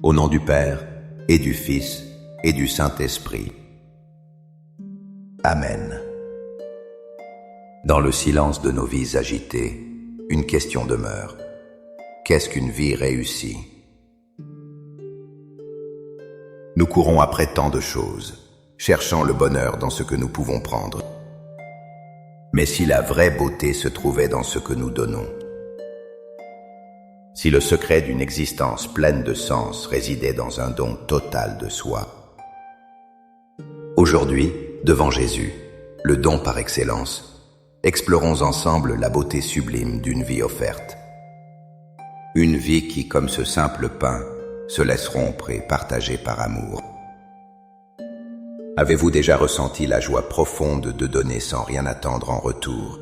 Au nom du Père, et du Fils, et du Saint-Esprit. Amen. Dans le silence de nos vies agitées, une question demeure. Qu'est-ce qu'une vie réussie? Nous courons après tant de choses, cherchant le bonheur dans ce que nous pouvons prendre. Mais si la vraie beauté se trouvait dans ce que nous donnons, si le secret d'une existence pleine de sens résidait dans un don total de soi. Aujourd'hui, devant Jésus, le don par excellence, explorons ensemble la beauté sublime d'une vie offerte. Une vie qui, comme ce simple pain, se laisse rompre et partager par amour. Avez-vous déjà ressenti la joie profonde de donner sans rien attendre en retour?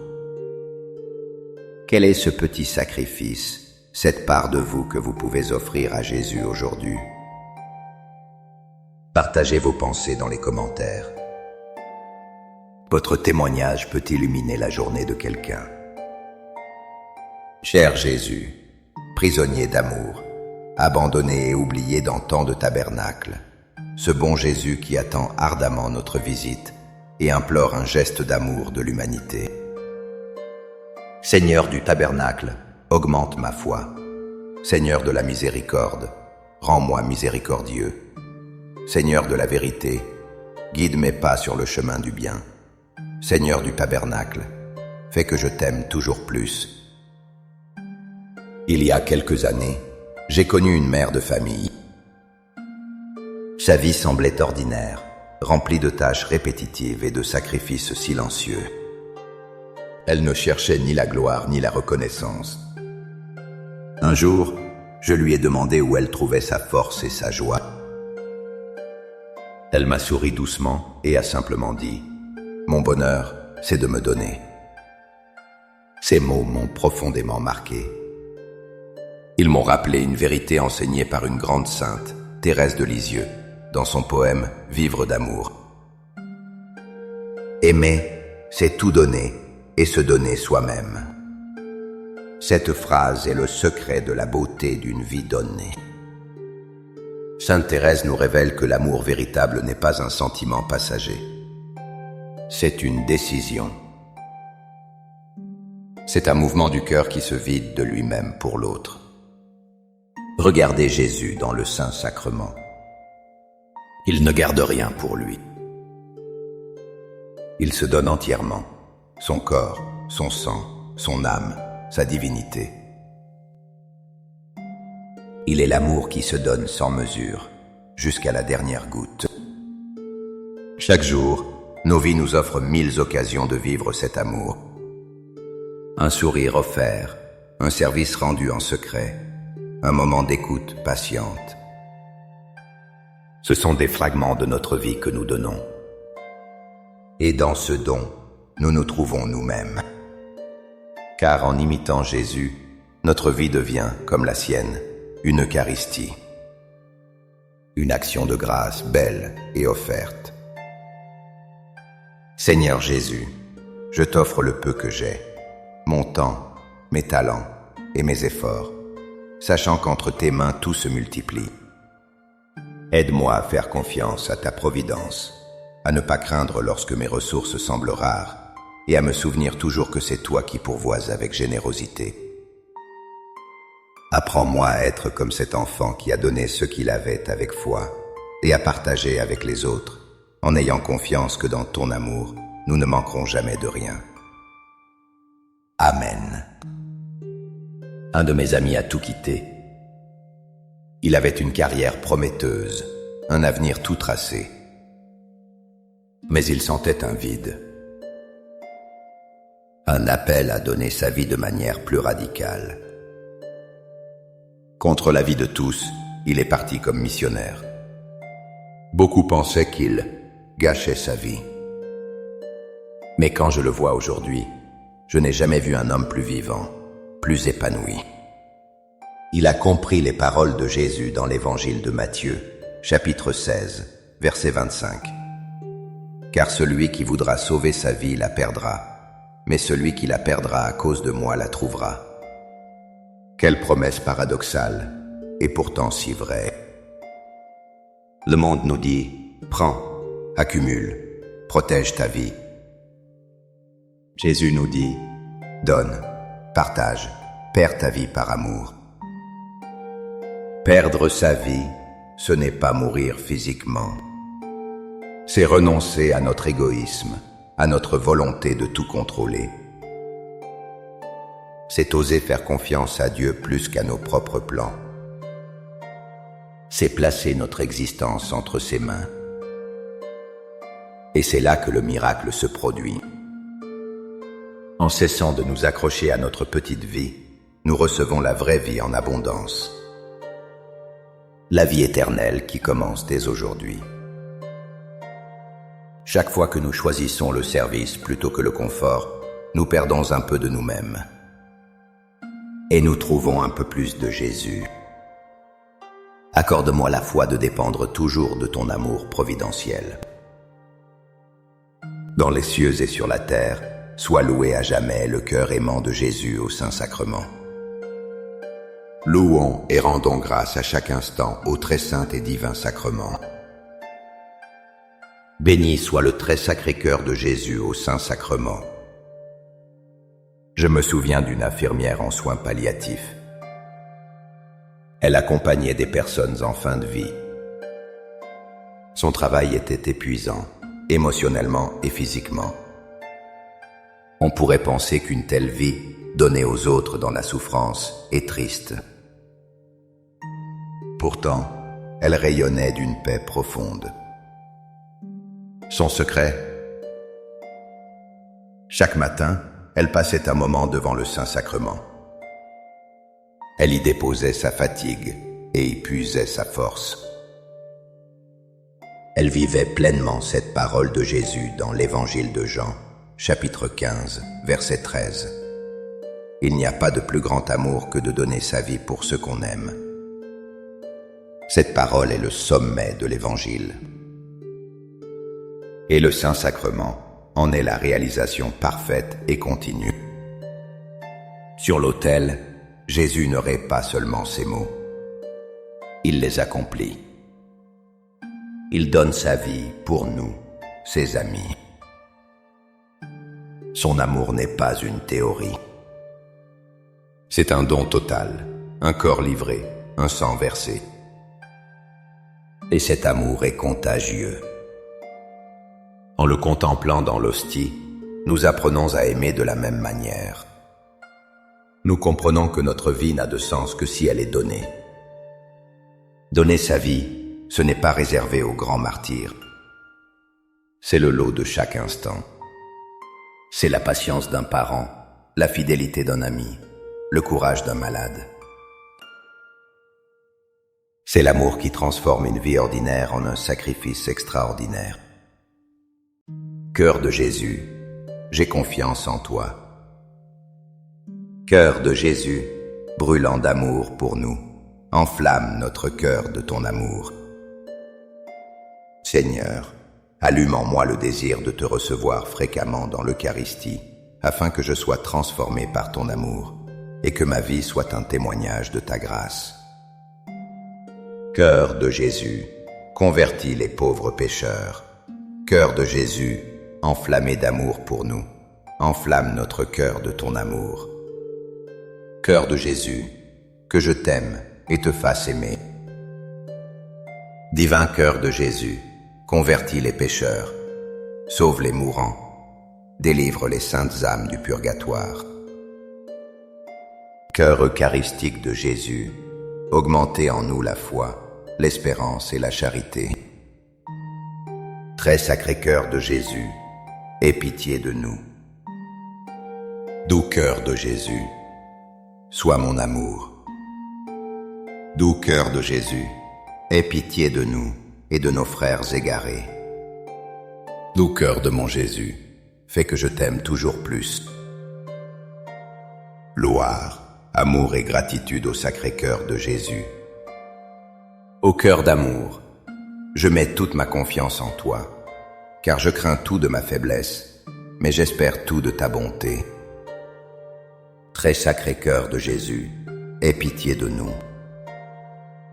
Quel est ce petit sacrifice, cette part de vous que vous pouvez offrir à Jésus aujourd'hui? Partagez vos pensées dans les commentaires. Votre témoignage peut illuminer la journée de quelqu'un. Cher Jésus, prisonnier d'amour, abandonné et oublié dans tant de tabernacles, ce bon Jésus qui attend ardemment notre visite et implore un geste d'amour de l'humanité. Seigneur du tabernacle, augmente ma foi. Seigneur de la miséricorde, rends-moi miséricordieux. Seigneur de la vérité, guide mes pas sur le chemin du bien. Seigneur du tabernacle, fais que je t'aime toujours plus. Il y a quelques années, j'ai connu une mère de famille. Sa vie semblait ordinaire, remplie de tâches répétitives et de sacrifices silencieux. Elle ne cherchait ni la gloire ni la reconnaissance. Un jour, je lui ai demandé où elle trouvait sa force et sa joie. Elle m'a souri doucement et a simplement dit « Mon bonheur, c'est de me donner ». Ces mots m'ont profondément marqué. Ils m'ont rappelé une vérité enseignée par une grande sainte, Thérèse de Lisieux, dans son poème « Vivre d'amour ». Aimer, c'est tout donner et se donner soi-même. Cette phrase est le secret de la beauté d'une vie donnée. Sainte Thérèse nous révèle que l'amour véritable n'est pas un sentiment passager. C'est une décision. C'est un mouvement du cœur qui se vide de lui-même pour l'autre. Regardez Jésus dans le Saint-Sacrement. Il ne garde rien pour lui. Il se donne entièrement, son corps, son sang, son âme, sa divinité. Il est l'amour qui se donne sans mesure, jusqu'à la dernière goutte. Chaque jour, nos vies nous offrent 1000 occasions de vivre cet amour. Un sourire offert, un service rendu en secret, un moment d'écoute patiente. Ce sont des fragments de notre vie que nous donnons. Et dans ce don, nous nous trouvons nous-mêmes. Car en imitant Jésus, notre vie devient, comme la sienne, une Eucharistie. Une action de grâce belle et offerte. Seigneur Jésus, je t'offre le peu que j'ai, mon temps, mes talents et mes efforts, sachant qu'entre tes mains tout se multiplie. Aide-moi à faire confiance à ta providence, à ne pas craindre lorsque mes ressources semblent rares, et à me souvenir toujours que c'est toi qui pourvois avec générosité. Apprends-moi à être comme cet enfant qui a donné ce qu'il avait avec foi, et à partager avec les autres, en ayant confiance que dans ton amour, nous ne manquerons jamais de rien. Amen. Un de mes amis a tout quitté. Il avait une carrière prometteuse, un avenir tout tracé. Mais il sentait un vide. Un appel à donner sa vie de manière plus radicale. Contre l'avis de tous, il est parti comme missionnaire. Beaucoup pensaient qu'il gâchait sa vie. Mais quand je le vois aujourd'hui, je n'ai jamais vu un homme plus vivant, plus épanoui. Il a compris les paroles de Jésus dans l'évangile de Matthieu, chapitre 16, verset 25. Car celui qui voudra sauver sa vie la perdra, mais celui qui la perdra à cause de moi la trouvera. Quelle promesse paradoxale, et pourtant si vraie. Le monde nous dit, prends, accumule, protège ta vie. Jésus nous dit, donne, partage, perds ta vie par amour. Perdre sa vie, ce n'est pas mourir physiquement. C'est renoncer à notre égoïsme, à notre volonté de tout contrôler. C'est oser faire confiance à Dieu plus qu'à nos propres plans. C'est placer notre existence entre ses mains. Et c'est là que le miracle se produit. En cessant de nous accrocher à notre petite vie, nous recevons la vraie vie en abondance. La vie éternelle qui commence dès aujourd'hui. Chaque fois que nous choisissons le service plutôt que le confort, nous perdons un peu de nous-mêmes. Et nous trouvons un peu plus de Jésus. Accorde-moi la foi de dépendre toujours de ton amour providentiel. Dans les cieux et sur la terre, sois loué à jamais le cœur aimant de Jésus au Saint-Sacrement. Louons et rendons grâce à chaque instant au très saint et divin sacrement. Béni soit le très sacré cœur de Jésus au Saint-Sacrement. Je me souviens d'une infirmière en soins palliatifs. Elle accompagnait des personnes en fin de vie. Son travail était épuisant, émotionnellement et physiquement. On pourrait penser qu'une telle vie, donnée aux autres dans la souffrance, est triste. Pourtant, elle rayonnait d'une paix profonde. Son secret? Chaque matin, elle passait un moment devant le Saint-Sacrement. Elle y déposait sa fatigue et y puisait sa force. Elle vivait pleinement cette parole de Jésus dans l'Évangile de Jean, chapitre 15, verset 13. Il n'y a pas de plus grand amour que de donner sa vie pour ceux qu'on aime. Cette parole est le sommet de l'Évangile. Et le Saint-Sacrement en est la réalisation parfaite et continue. Sur l'autel, Jésus ne répète pas seulement ces mots. Il les accomplit. Il donne sa vie pour nous, ses amis. Son amour n'est pas une théorie. C'est un don total, un corps livré, un sang versé. Et cet amour est contagieux. En le contemplant dans l'hostie, nous apprenons à aimer de la même manière. Nous comprenons que notre vie n'a de sens que si elle est donnée. Donner sa vie, ce n'est pas réservé aux grands martyrs. C'est le lot de chaque instant. C'est la patience d'un parent, la fidélité d'un ami, le courage d'un malade. C'est l'amour qui transforme une vie ordinaire en un sacrifice extraordinaire. Cœur de Jésus, j'ai confiance en toi. Cœur de Jésus, brûlant d'amour pour nous, enflamme notre cœur de ton amour. Seigneur, allume en moi le désir de te recevoir fréquemment dans l'Eucharistie, afin que je sois transformé par ton amour, et que ma vie soit un témoignage de ta grâce. Cœur de Jésus, convertis les pauvres pécheurs. Cœur de Jésus, enflammé d'amour pour nous, enflamme notre cœur de ton amour. Cœur de Jésus, que je t'aime et te fasse aimer. Divin cœur de Jésus, convertis les pécheurs, sauve les mourants, délivre les saintes âmes du purgatoire. Cœur eucharistique de Jésus, augmentez en nous la foi, l'espérance et la charité. Très sacré cœur de Jésus, aie pitié de nous. Doux cœur de Jésus, sois mon amour. Doux cœur de Jésus, aie pitié de nous et de nos frères égarés. Doux cœur de mon Jésus, fais que je t'aime toujours plus. Gloire, amour et gratitude au Sacré-Cœur de Jésus. Ô cœur d'amour, je mets toute ma confiance en toi, car je crains tout de ma faiblesse, mais j'espère tout de ta bonté. Très sacré cœur de Jésus, aie pitié de nous.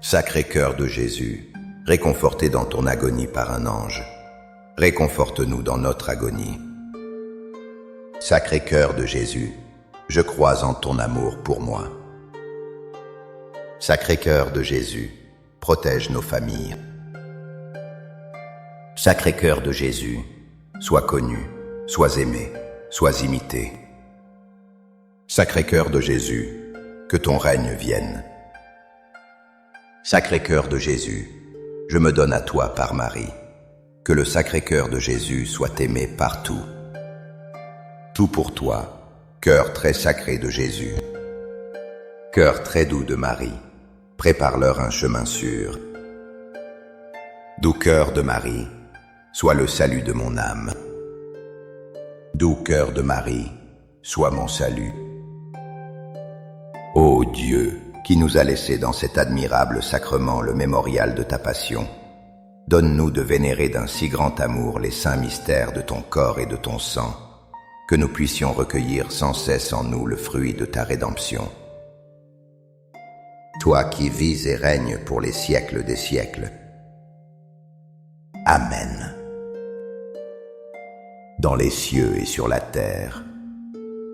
Sacré cœur de Jésus, réconforté dans ton agonie par un ange, réconforte-nous dans notre agonie. Sacré-Cœur de Jésus, je crois en ton amour pour moi. Sacré-Cœur de Jésus, protège nos familles. Sacré-Cœur de Jésus, sois connu, sois aimé, sois imité. Sacré-Cœur de Jésus, que ton règne vienne. Sacré-Cœur de Jésus, je me donne à toi par Marie. Que le Sacré-Cœur de Jésus soit aimé partout. Tout pour toi, cœur très sacré de Jésus. Cœur très doux de Marie, prépare-leur un chemin sûr. Doux cœur de Marie, sois le salut de mon âme. Doux cœur de Marie, sois mon salut. Ô Dieu, qui nous a laissé dans cet admirable sacrement le mémorial de ta passion, donne-nous de vénérer d'un si grand amour les saints mystères de ton corps et de ton sang, que nous puissions recueillir sans cesse en nous le fruit de ta rédemption. Toi qui vis et règnes pour les siècles des siècles. Amen. Dans les cieux et sur la terre,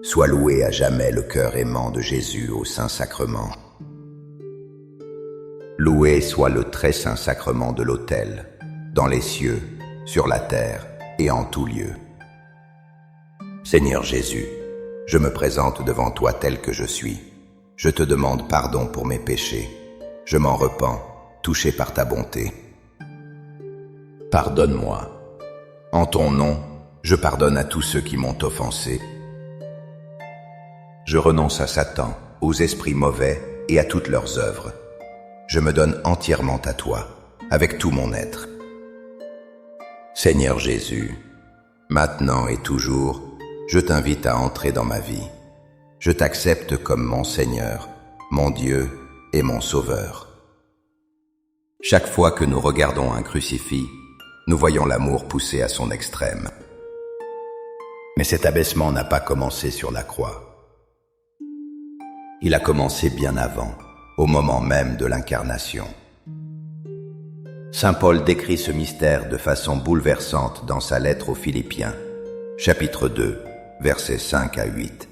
sois loué à jamais le cœur aimant de Jésus au Saint-Sacrement. Loué soit le très saint sacrement de l'autel, dans les cieux, sur la terre et en tout lieu. Seigneur Jésus, je me présente devant toi tel que je suis. Je te demande pardon pour mes péchés. Je m'en repens, touché par ta bonté. Pardonne-moi. En ton nom, je pardonne à tous ceux qui m'ont offensé. Je renonce à Satan, aux esprits mauvais et à toutes leurs œuvres. Je me donne entièrement à toi, avec tout mon être. Seigneur Jésus, maintenant et toujours, je t'invite à entrer dans ma vie. Je t'accepte comme mon Seigneur, mon Dieu et mon Sauveur. Chaque fois que nous regardons un crucifix, nous voyons l'amour pousser à son extrême. Mais cet abaissement n'a pas commencé sur la croix. Il a commencé bien avant, au moment même de l'incarnation. Saint Paul décrit ce mystère de façon bouleversante dans sa lettre aux Philippiens, chapitre 2, versets 5 à 8.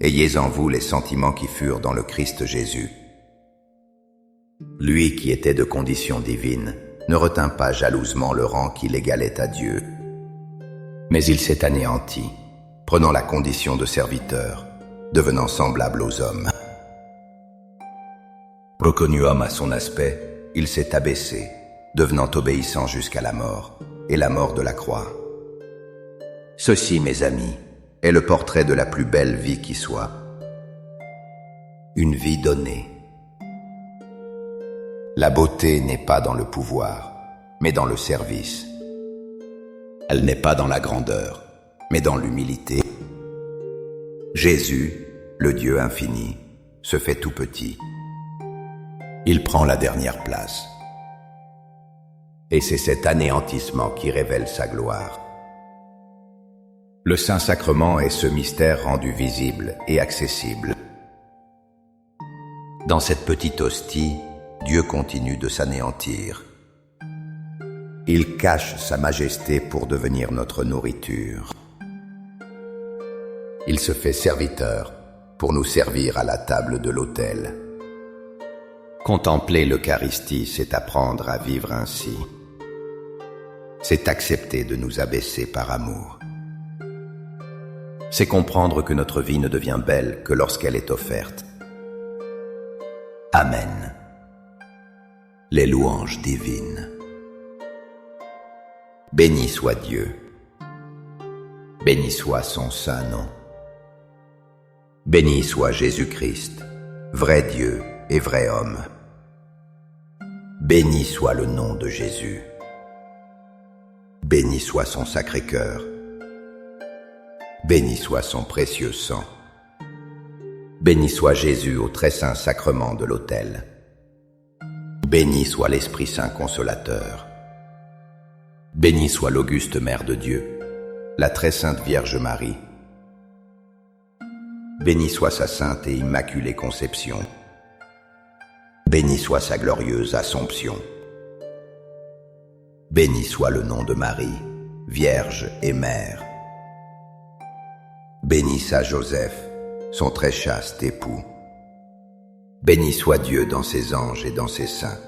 Ayez en vous les sentiments qui furent dans le Christ Jésus. Lui qui était de condition divine ne retint pas jalousement le rang qui l'égalait à Dieu, mais il s'est anéanti, prenant la condition de serviteur, devenant semblable aux hommes. Reconnu homme à son aspect, il s'est abaissé, devenant obéissant jusqu'à la mort, et la mort de la croix. Ceci, mes amis, est le portrait de la plus belle vie qui soit. Une vie donnée. La beauté n'est pas dans le pouvoir, mais dans le service. Elle n'est pas dans la grandeur, mais dans l'humilité. Jésus, le Dieu infini, se fait tout petit. Il prend la dernière place. Et c'est cet anéantissement qui révèle sa gloire. Le Saint-Sacrement est ce mystère rendu visible et accessible. Dans cette petite hostie, Dieu continue de s'anéantir. Il cache sa majesté pour devenir notre nourriture. Il se fait serviteur pour nous servir à la table de l'autel. Contempler l'Eucharistie, c'est apprendre à vivre ainsi. C'est accepter de nous abaisser par amour. C'est comprendre que notre vie ne devient belle que lorsqu'elle est offerte. Amen. Les louanges divines. Béni soit Dieu. Béni soit son saint nom. Béni soit Jésus-Christ, vrai Dieu et vrai homme. Béni soit le nom de Jésus. Béni soit son Sacré-Cœur. Béni soit son précieux sang. Béni soit Jésus au très saint sacrement de l'autel. Béni soit l'Esprit Saint consolateur. Béni soit l'auguste Mère de Dieu, la très sainte Vierge Marie. Béni soit sa sainte et immaculée conception. Béni soit sa glorieuse Assomption. Béni soit le nom de Marie, Vierge et Mère. Béni soit Joseph, son très chaste époux. Béni soit Dieu dans ses anges et dans ses saints.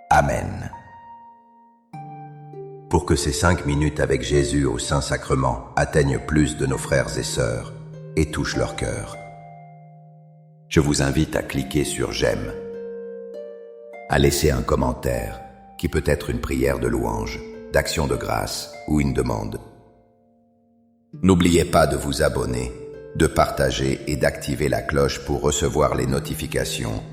Amen. Pour que ces 5 minutes avec Jésus au Saint-Sacrement atteignent plus de nos frères et sœurs et touchent leur cœur, je vous invite à cliquer sur j'aime, à laisser un commentaire qui peut être une prière de louange, d'action de grâce ou une demande. N'oubliez pas de vous abonner, de partager et d'activer la cloche pour recevoir les notifications.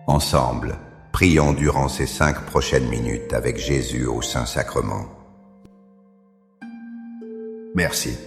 Ensemble, prions durant ces 5 prochaines minutes avec Jésus au Saint-Sacrement. Merci.